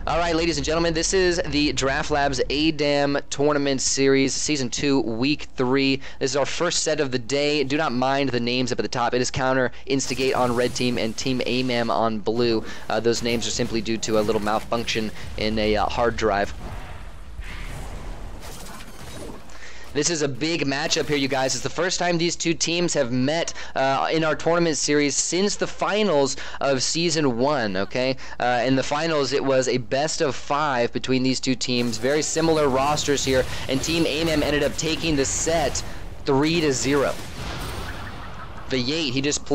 All right, ladies and gentlemen, this is the Draft Labs AMAM Tournament Series, Season 2, Week 3. This is our first set of the day. Do not mind the names up at the top. It is Counter Instigate on red team and Team AMAM on blue. Those names are simply due to a little malfunction in a hard drive. This is a big matchup here, you guys. It's the first time these two teams have met in our tournament series since the finals of Season 1, okay? In the finals, it was a best-of-5 between these two teams. Very similar rosters here, and Team AMAM ended up taking the set 3-0. V8, he just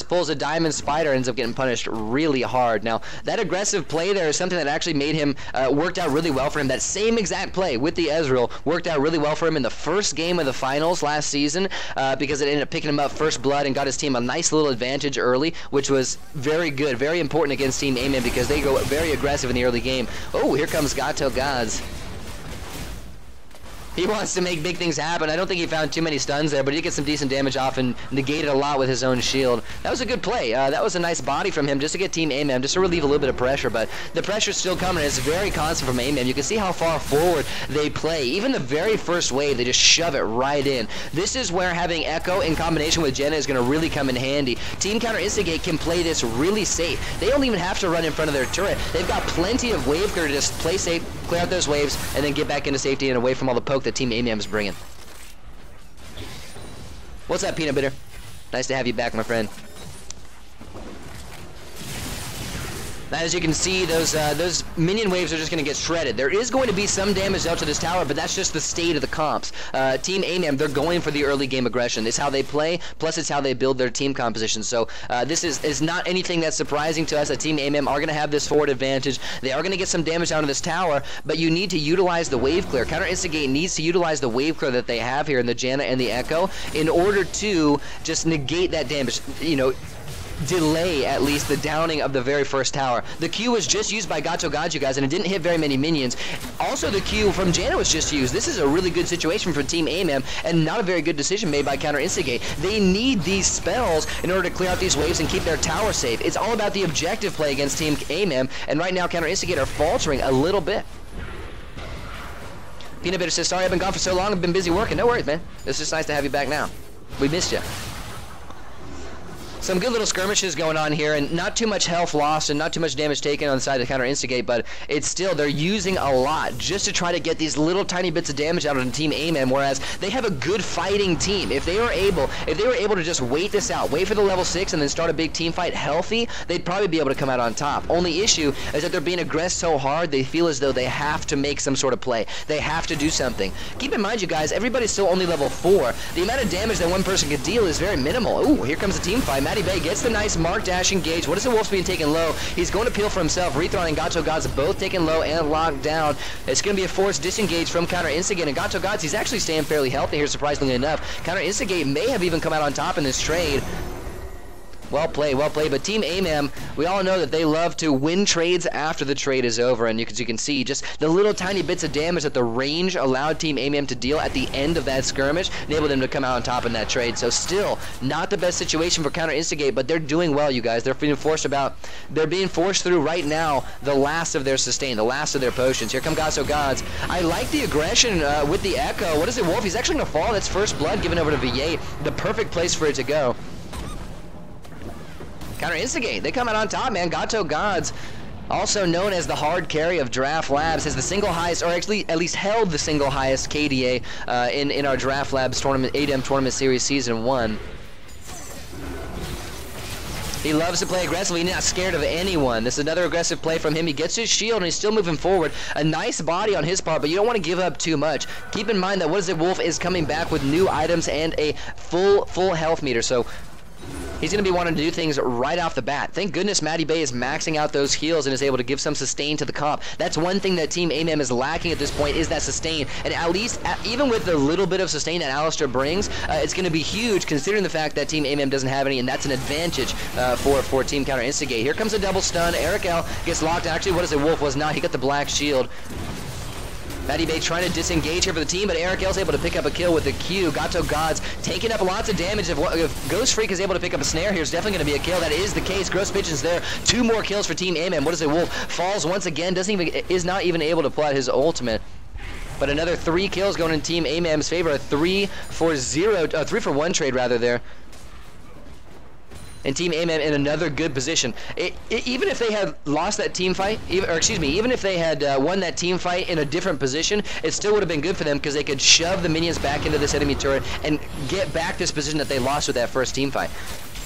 pulls a diamond spider, ends up getting punished really hard. Now, that aggressive play there is something that actually made him, worked out really well for him. That same exact play with the Ezreal worked out really well for him in the first game of the finals last season because it ended up picking him up first blood and got his team a nice little advantage early, which was very good, very important against Team AMAM because they go very aggressive in the early game. Oh, here comes Gato Gods. He wants to make big things happen. I don't think he found too many stuns there, but he did get some decent damage off and negated a lot with his own shield. That was a good play. That was a nice body from him just to get Team AMAM, just to relieve a little bit of pressure, but the pressure's still coming. It's very constant from AMAM. You can see how far forward they play. Even the very first wave, they just shove it right in. This is where having Echo in combination with Jenna is going to really come in handy. Team Counter Instigate can play this really safe. They don't even have to run in front of their turret. They've got plenty of wave clear to just play safe, clear out those waves, and then get back into safety and away from all the poke that Team AMAM is bringing. What's up, Peanut Butter? Nice to have you back, my friend. As you can see, those minion waves are just going to get shredded. There is going to be some damage dealt to this tower, but that's just the state of the comps. Team AMAM, they're going for the early game aggression. It's how they play, plus it's how they build their team composition. So this is not anything that's surprising to us that Team AMAM are going to have this forward advantage. They are going to get some damage down to this tower, but you need to utilize the wave clear. Counter Instigate needs to utilize the wave clear that they have here in the Janna and the Echo in order to just negate that damage, you know, delay at least the downing of the very first tower. The Q was just used by Gato God, you guys, and it didn't hit very many minions. Also, the Q from Janna was just used. This is a really good situation for Team AMAM, and not a very good decision made by Counter Instigate. They need these spells in order to clear out these waves and keep their tower safe. It's all about the objective play against Team AMAM, and right now Counter Instigate are faltering a little bit. Peanut Butter says, sorry I've been gone for so long, I've been busy working. No worries, man. It's just nice to have you back now. We missed you. Some good little skirmishes going on here, and not too much health lost and not too much damage taken on the side of Counter Instigate, but it's still, they're using a lot just to try to get these little tiny bits of damage out of Team AMAM, whereas they have a good fighting team. If they were able to just wait this out, wait for the level 6 and then start a big team fight healthy, they'd probably be able to come out on top. Only issue is that they're being aggressed so hard, they feel as though they have to make some sort of play. They have to do something. Keep in mind, you guys, everybody's still only level 4. The amount of damage that one person could deal is very minimal. Ooh, here comes a team fight. Matty Bay gets the nice mark dash engage. What is the Wolf's being taken low? He's going to peel for himself. Rethron and Gato Gods both taken low and locked down. It's going to be a forced disengage from Counter Instigate, and Gato Gods, he's actually staying fairly healthy here, surprisingly enough. Counter Instigate may have even come out on top in this trade. Well played, but Team AMAM, we all know that they love to win trades after the trade is over, and you can see just the little tiny bits of damage that the range allowed Team AMAM to deal at the end of that skirmish enabled them to come out on top in that trade. So still, not the best situation for Counter Instigate, but they're doing well, you guys. They're being forced through right now the last of their sustain, the last of their potions. Here come Gato Gods. I like the aggression with the Echo. What is it, Wolf? He's actually going to fall. That's first blood given over to V8. The perfect place for it to go. Counter Instigate, they come out on top, man. Gato Gods, also known as the hard carry of Draft Labs, has the single highest, or actually at least held the single highest KDA in our Draft Labs tournament, AMAM Tournament Series Season 1. He loves to play aggressively. He's not scared of anyone. This is another aggressive play from him. He gets his shield, and he's still moving forward. A nice body on his part, but you don't want to give up too much. Keep in mind that What Is It Wolf is coming back with new items and a full health meter, so he's going to be wanting to do things right off the bat. Thank goodness Matty Bay is maxing out those heals and is able to give some sustain to the comp. That's one thing that Team AMAM is lacking at this point, is that sustain. And at least, even with the little bit of sustain that Alistair brings, it's going to be huge considering the fact that Team AMAM doesn't have any, and that's an advantage for Team Counter Instigate. Here comes a double stun. Eric L gets locked. Actually, What Is It Wolf was not. He got the black shield. Matty Bay trying to disengage here for the team, but Eric L's able to pick up a kill with the Q. Gato Gods taking up lots of damage. If Ghost Freak is able to pick up a snare here, it's definitely going to be a kill. That is the case. Gross Pigeon's there. 2 more kills for Team AMAM. What is it? Wolf falls once again. Is not even able to pull out his ultimate. But another 3 kills going in Team AMAM's favor. A 3-for-1 trade rather there. And Team AMAM in another good position. Even if they had lost that team fight, even if they had won that team fight in a different position, it still would have been good for them because they could shove the minions back into this enemy turret and get back this position that they lost with that first team fight.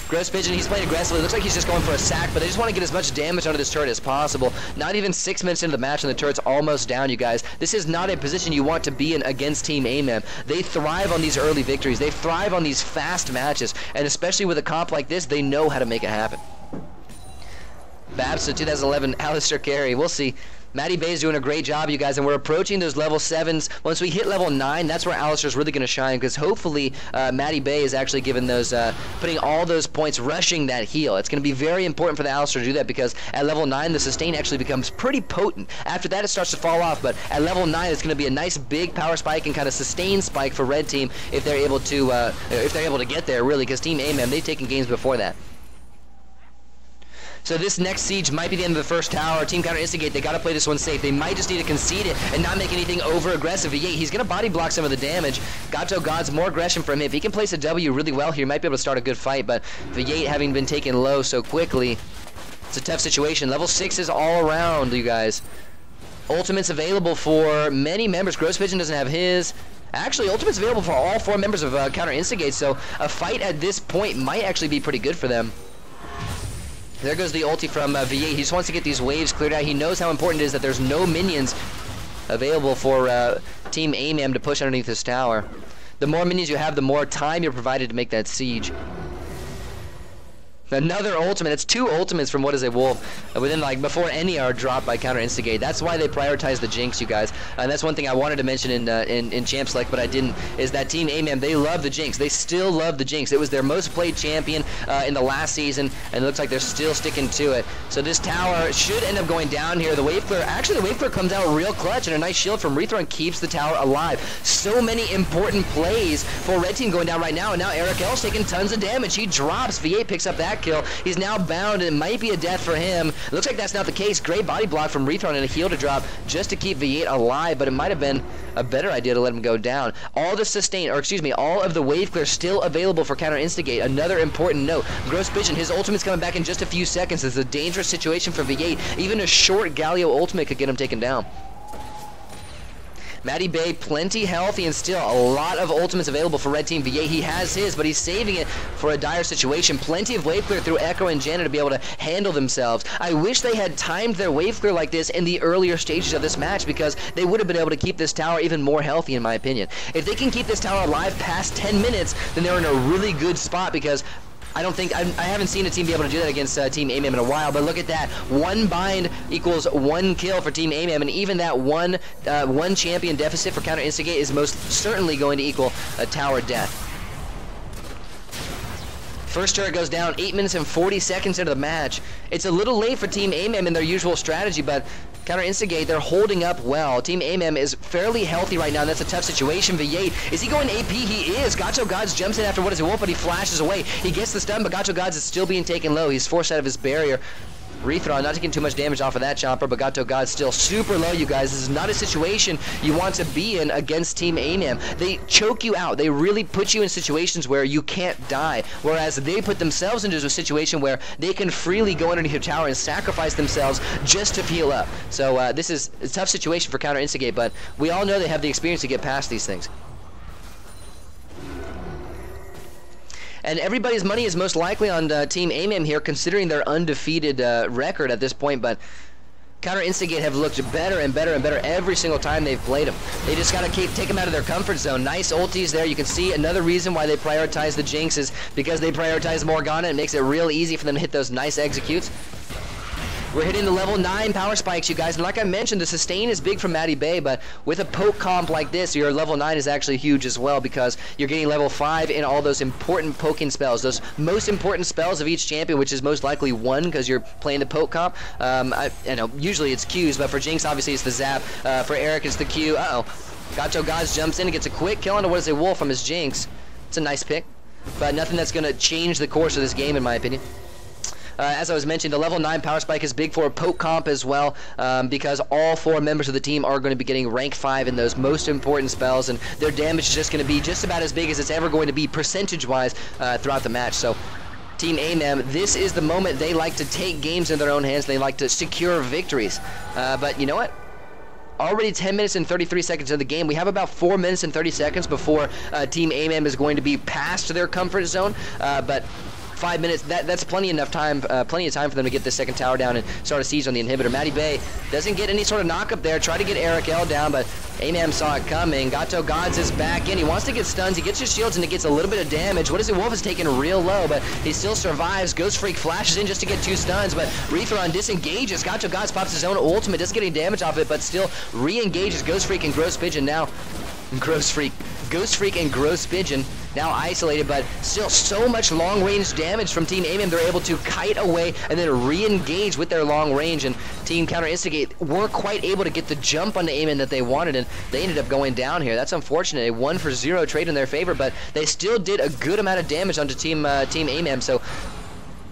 Gross Pigeon, he's playing aggressively. Looks like he's just going for a sack, but they just want to get as much damage onto this turret as possible. Not even 6 minutes into the match and the turret's almost down, you guys. This is not a position you want to be in against Team AMAM. They thrive on these early victories. They thrive on these fast matches, and especially with a comp like this, they know how to make it happen. Babs to 2011 Alistair Carey. We'll see. Matty Bay's doing a great job, you guys, and we're approaching those level 7s. Once we hit level 9, that's where Alistair's really going to shine, because hopefully Matty Bay is actually giving those, putting all those points, rushing that heal. It's going to be very important for the Alistair to do that, because at level 9, the sustain actually becomes pretty potent. After that, it starts to fall off, but at level 9, it's going to be a nice big power spike and kind of sustain spike for Red Team if they're able to get there, really, because Team AMAM, they've taken games before that. So this next siege might be the end of the first tower. Team Counter Instigate, they got to play this one safe. They might just need to concede it and not make anything over-aggressive. V8, he's going to body block some of the damage. Gato Gods, more aggression from him. If he can place a W really well here, he might be able to start a good fight, but V8 having been taken low so quickly, it's a tough situation. Level 6 is all around, you guys. Ultimate's available for many members. Gross Pigeon doesn't have his. Actually, Ultimate's available for all 4 members of Counter Instigate, so a fight at this point might actually be pretty good for them. There goes the ulti from V8. He just wants to get these waves cleared out. He knows how important it is that there's no minions available for Team AMAM to push underneath this tower. The more minions you have, the more time you're provided to make that siege. Another ultimate. It's 2 ultimates from What Is a Wolf within, like, before any are dropped by Counter Instigate. That's why they prioritize the Jinx, you guys. And that's one thing I wanted to mention in Champ Select, but I didn't, is that Team AMAM, they love the Jinx. They still love the Jinx. It was their most played champion in the last season, and it looks like they're still sticking to it. So this tower should end up going down here. The Wave Clear, actually the Wave Clear comes out real clutch, and a nice shield from Rethron keeps the tower alive. So many important plays for Red Team going down right now, and now Eric L's taking tons of damage. He drops. V8 picks up that kill. He's now bound, and it might be a death for him. Looks like that's not the case. Great body block from Rethron and a heal to drop just to keep V8 alive, but it might have been a better idea to let him go down. All the sustain, or excuse me, all of the wave clear still available for Counter Instigate. Another important note. Gross Pigeon, his ultimate's coming back in just a few seconds. It's a dangerous situation for V8. Even a short Galio ultimate could get him taken down. Matty Bay, plenty healthy and still a lot of ultimates available for Red Team. V8, he has his, but he's saving it for a dire situation. Plenty of wave clear through Echo and Janna to be able to handle themselves. I wish they had timed their wave clear like this in the earlier stages of this match, because they would have been able to keep this tower even more healthy, in my opinion. If they can keep this tower alive past 10 minutes, then they're in a really good spot, because I haven't seen a team be able to do that against Team AMAM in a while, but look at that. 1 bind equals 1 kill for Team AMAM, and even that one champion deficit for Counter Instigate is most certainly going to equal a tower death. First turret goes down 8 minutes and 40 seconds into the match. It's a little late for Team AMAM in their usual strategy, but Counter Instigate, they're holding up well. Team AMAM is fairly healthy right now, and that's a tough situation. V8, is he going AP? He is. Gato Gods jumps in after What Is a Wolf, but he flashes away. He gets the stun, but Gato Gods is still being taken low. He's forced out of his barrier. Rethron not taking too much damage off of that chopper, but Gato God's still super low, you guys. This is not a situation you want to be in against Team AMAM. They choke you out. They really put you in situations where you can't die, whereas they put themselves into a situation where they can freely go underneath your tower and sacrifice themselves just to heal up. So this is a tough situation for Counter Instigate, but we all know they have the experience to get past these things. And everybody's money is most likely on Team AMAM here, considering their undefeated record at this point, but Counter Instigate have looked better and better and better every single time they've played them. They just got to take them out of their comfort zone. Nice ultis there. You can see another reason why they prioritize the Jinx is because they prioritize Morgana. It makes it real easy for them to hit those nice executes. We're hitting the level 9 power spikes, you guys, and like I mentioned, the sustain is big from Maddie Bay, but with a poke comp like this, your level 9 is actually huge as well, because you're getting level 5 in all those important poking spells, those most important spells of each champion, which is most likely 1, because you're playing the poke comp. You know, usually it's Qs, but for Jinx, obviously it's the zap. For Eric, it's the Q. Gato Gods jumps in and gets a quick kill onto what is a wolf from his Jinx. It's a nice pick, but nothing that's going to change the course of this game, in my opinion. As I was mentioning, the level 9 power spike is big for poke comp as well, because all 4 members of the team are going to be getting rank 5 in those most important spells, and their damage is just going to be just about as big as it's ever going to be percentage-wise throughout the match. So Team AMAM, this is the moment they like to take games in their own hands. They like to secure victories. But you know what? Already 10 minutes and 33 seconds of the game. We have about 4 minutes and 30 seconds before Team AMAM is going to be past their comfort zone, but 5 minutes, that's plenty of time for them to get this second tower down and start a siege on the inhibitor. Maddie Bay doesn't get any sort of knock up there. Try to get Eric L down, but AMAM saw it coming. Gato Gods is back in. He wants to get stuns. He gets his shields and it gets a little bit of damage. What is it? Wolf is taken real low, but he still survives. Ghost Freak flashes in just to get 2 stuns, but Rethron disengages. Gato Gods pops his own ultimate, doesn't get any damage off it, but still re-engages Ghost Freak and Gross Pigeon now. Ghost Freak and Gross Pigeon now isolated, but still so much long-range damage from Team AMAM. They're able to kite away and then re-engage with their long range, and Team Counter Instigate weren't quite able to get the jump on the AMAM that they wanted, and they ended up going down here. That's unfortunate. A 1-for-0 trade in their favor, but they still did a good amount of damage onto Team AMAM, so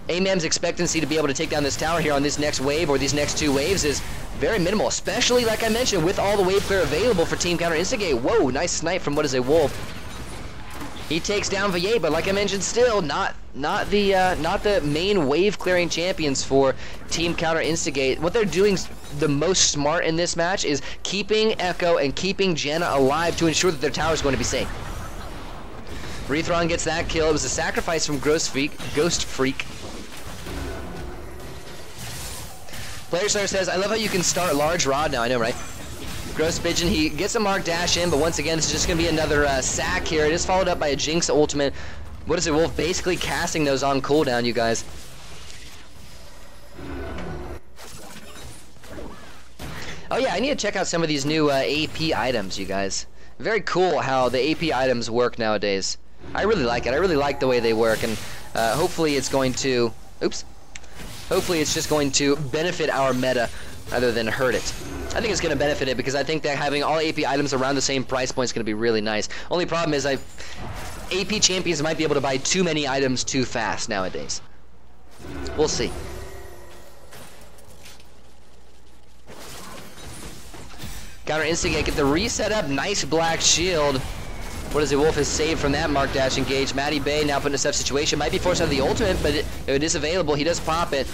AMAM's expectancy to be able to take down this tower here on this next wave or these next 2 waves is very minimal, especially, like I mentioned, with all the wave clear available for Team Counter Instigate. Whoa, nice snipe from what is a wolf. He takes down V8, but like I mentioned, still not the main wave clearing champions for Team Counter Instigate. What they're doing the most smart in this match is keeping Echo and keeping Janna alive to ensure that their tower is going to be safe. Rethron gets that kill. It was a sacrifice from Ghost Freak. PlayerStar says, I love how you can start large rod now. I know, right? Gross Pigeon, he gets a Mark Dash in, but once again, this is just going to be another sack here. It is followed up by a Jinx ultimate. What is it, Wolf? Basically casting those on cooldown, you guys. Oh yeah, I need to check out some of these new AP items, you guys. Very cool how the AP items work nowadays. I really like it. I really like the way they work, and hopefully it's going to... Oops. Hopefully it's just going to benefit our meta rather than hurt it. I think it's going to benefit it because I think that having all AP items around the same price point is going to be really nice. Only problem is AP champions might be able to buy too many items too fast nowadays. We'll see. Counter Instigate, get the reset up. Nice black shield. What is it? Wolf is saved from that Mark Dash engage. Maddie Bay now put in a tough situation. Might be forced out of the ultimate, but it is available. He does pop it.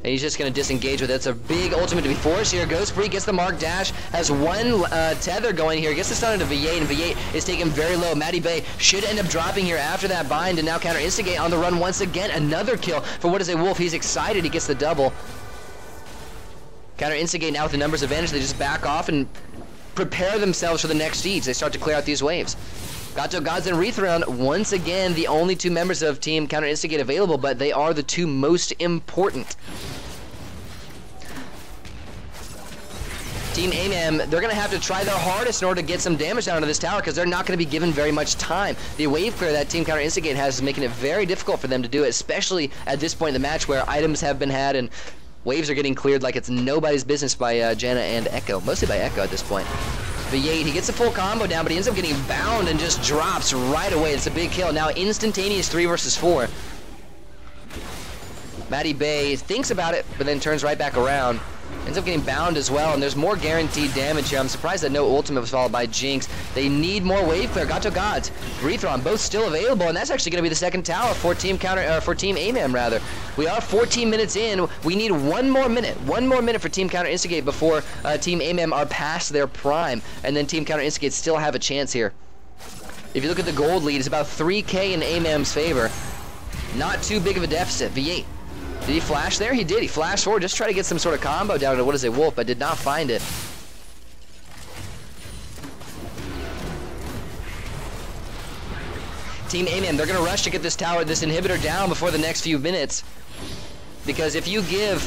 And he's just going to disengage with it. It's a big ultimate to be forced here. Ghost Freak gets the Mark Dash, has 1 tether going here. Gets the stun into V8, and V8 is taken very low. Maddie Bay should end up dropping here after that bind, and now Counter Instigate on the run once again. Another kill for what is a Wolf. He's excited. He gets the double. Counter Instigate now with the numbers advantage. They just back off and prepare themselves for the next siege. They start to clear out these waves. Gato Gods and Rethron, once again, the only 2 members of Team Counter Instigate available, but they are the 2 most important. Team AMAM, they're going to have to try their hardest in order to get some damage down to this tower because they're not going to be given very much time. The wave clear that Team Counter Instigate has is making it very difficult for them to do it, especially at this point in the match where items have been had and waves are getting cleared like it's nobody's business by Janna and Echo, mostly by Echo at this point. V8, he gets a full combo down, but he ends up getting bound and just drops right away. It's a big kill. Now instantaneous 3 versus 4. Maddie Bay thinks about it, but then turns right back around. Ends up getting bound as well, and there's more guaranteed damage here. I'm surprised that no ultimate was followed by Jinx. They need more wave clear. Gato Gods, Rethron, both still available, and that's actually going to be the second tower for Team AMAM rather. We are 14 minutes in. We need 1 more minute. 1 more minute for Team Counter Instigate before Team AMAM are past their prime, and then Team Counter Instigate still have a chance here. If you look at the gold lead, it's about 3K in AMAM's favor. Not too big of a deficit. V8. Did he flash there? He did. He flashed forward, just try to get some sort of combo down to what is a Wolf, but did not find it. Team AMAM, they're going to rush to get this tower, this inhibitor down before the next few minutes. Because if you give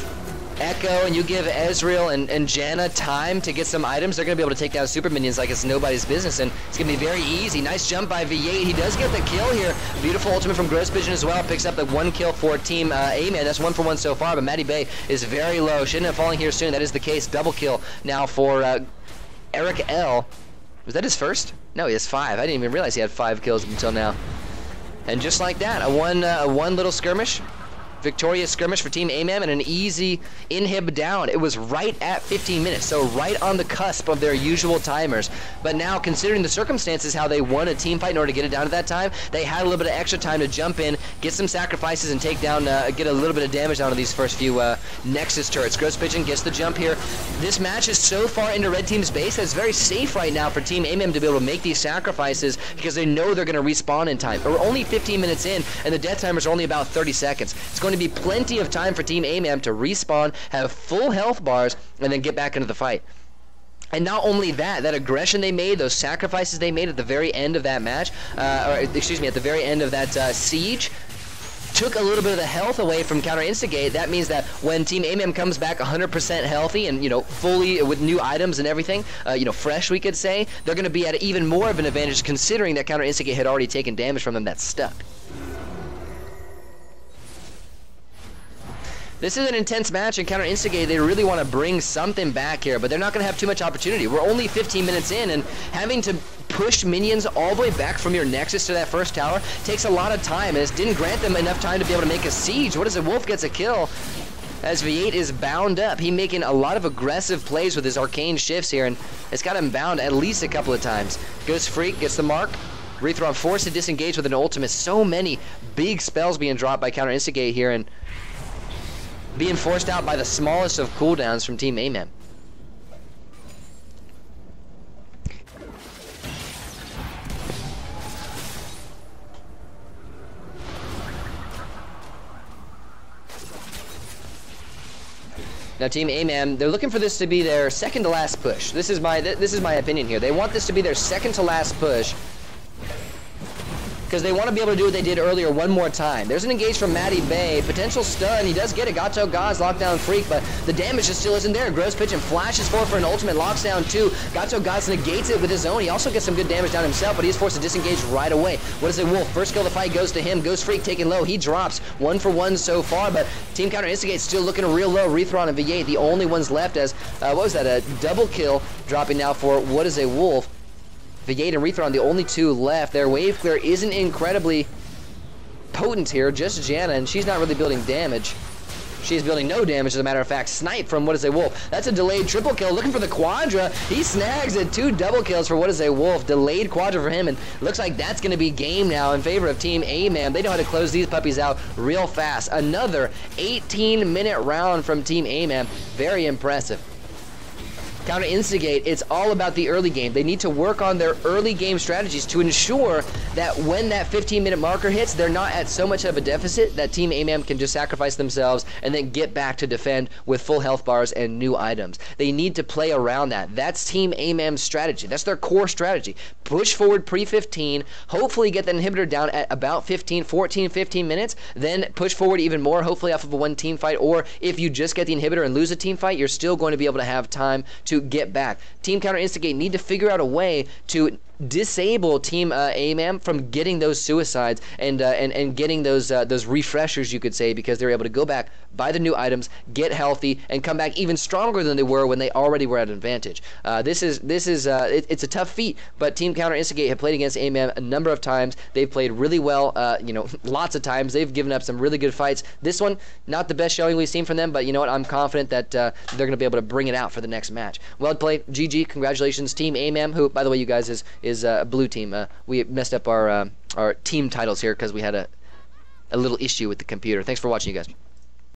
Echo and you give Ezreal and Janna time to get some items, they're going to be able to take down super minions like it's nobody's business, and it's going to be very easy. Nice jump by V8. He does get the kill here. Beautiful ultimate from Gross Pigeon as well. Picks up the 1 kill for Team AMAM. That's 1 for 1 so far, but Maddie Bay is very low. Should end up falling here soon. That is the case. Double kill now for Eric L. Was that his first? No, he has 5. I didn't even realize he had 5 kills until now. And just like that, a one little skirmish. Victorious skirmish for Team AMAM and an easy inhib down. It was right at 15 minutes, so right on the cusp of their usual timers. But now, considering the circumstances, how they won a team fight in order to get it down to that time, they had a little bit of extra time to jump in, get some sacrifices, and take down, get a little bit of damage down on these first few Nexus turrets. Gross Pigeon gets the jump here. This match is so far into Red Team's base that it's very safe right now for Team AMAM to be able to make these sacrifices because they know they're going to respawn in time. We're only 15 minutes in, and the death timers are only about 30 seconds. It's going to be plenty of time for Team AMAM to respawn, have full health bars, and then get back into the fight. And not only that, that aggression they made, those sacrifices they made at the very end of that match, at the very end of that siege, took a little bit of the health away from Counter Instigate. That means that when Team AMAM comes back 100% healthy and, you know, fully with new items and everything, you know, fresh, we could say, they're going to be at even more of an advantage considering that Counter Instigate had already taken damage from them that stuck. This is an intense match, and Counter Instigate, they really want to bring something back here, but they're not going to have too much opportunity. We're only 15 minutes in, and having to push minions all the way back from your Nexus to that first tower takes a lot of time, and it didn't grant them enough time to be able to make a siege. What is it? Wolf gets a kill as V8 is bound up. He making a lot of aggressive plays with his arcane shifts here, and it's got him bound at least a couple of times. Goes Freak, gets the mark. Rethron forced to disengage with an ultimate. So many big spells being dropped by Counter Instigate here, and being forced out by the smallest of cooldowns from Team AMAM. Now Team AMAM, they're looking for this to be their second to last push. This is my opinion here. They want this to be their second to last push, because they want to be able to do what they did earlier one more time. There's an engage from Maddie Bay. Potential stun. He does get it. Gato Gaz lockdown Freak, but the damage just still isn't there. Gross Pigeon flashes forward for an ultimate. Locks down 2. Gato Gaz negates it with his own. He also gets some good damage down himself, but he's forced to disengage right away. What is it, Wolf? First kill of the fight goes to him. Ghost Freak taken low. He drops 1 for 1 so far, but Team Counter Instigate still looking real low. Rethron and V8, the only ones left as, what was that, a double kill dropping now for what is a Wolf. V8 and Rethron, the only 2 left. Their wave clear isn't incredibly potent here, just Janna, and she's not really building damage. She's building no damage, as a matter of fact. Snipe from What Is a Wolf. That's a delayed triple kill. Looking for the quadra. He snags it. 2 double kills for What Is a Wolf. Delayed quadra for him, and looks like that's going to be game now in favor of Team AMAM. They know how to close these puppies out real fast. Another 18-minute round from Team AMAM. Very impressive. Counter Instigate, it's all about the early game. They need to work on their early game strategies to ensure that when that 15-minute marker hits, they're not at so much of a deficit that Team AMAM can just sacrifice themselves and then get back to defend with full health bars and new items. They need to play around that. That's Team AMAM's strategy. That's their core strategy. Push forward pre-15, hopefully get the inhibitor down at about 15 minutes, then push forward even more, hopefully off of a one team fight, or if you just get the inhibitor and lose a team fight, you're still going to be able to have time to get back. Team Counter Instigate need to figure out a way to disable Team AMAM from getting those suicides and getting those refreshers, you could say, because they're able to go back, buy the new items, get healthy, and come back even stronger than they were when they already were at an advantage. It's a tough feat, but Team Counter Instigate have played against AMAM a number of times. They've played really well, lots of times. They've given up some really good fights. This one, not the best showing we've seen from them, but you know what? I'm confident that they're going to be able to bring it out for the next match. Well played, GG, congratulations, Team AMAM, who, by the way, you guys, is a blue team. We messed up our team titles here because we had a little issue with the computer. Thanks for watching, you guys.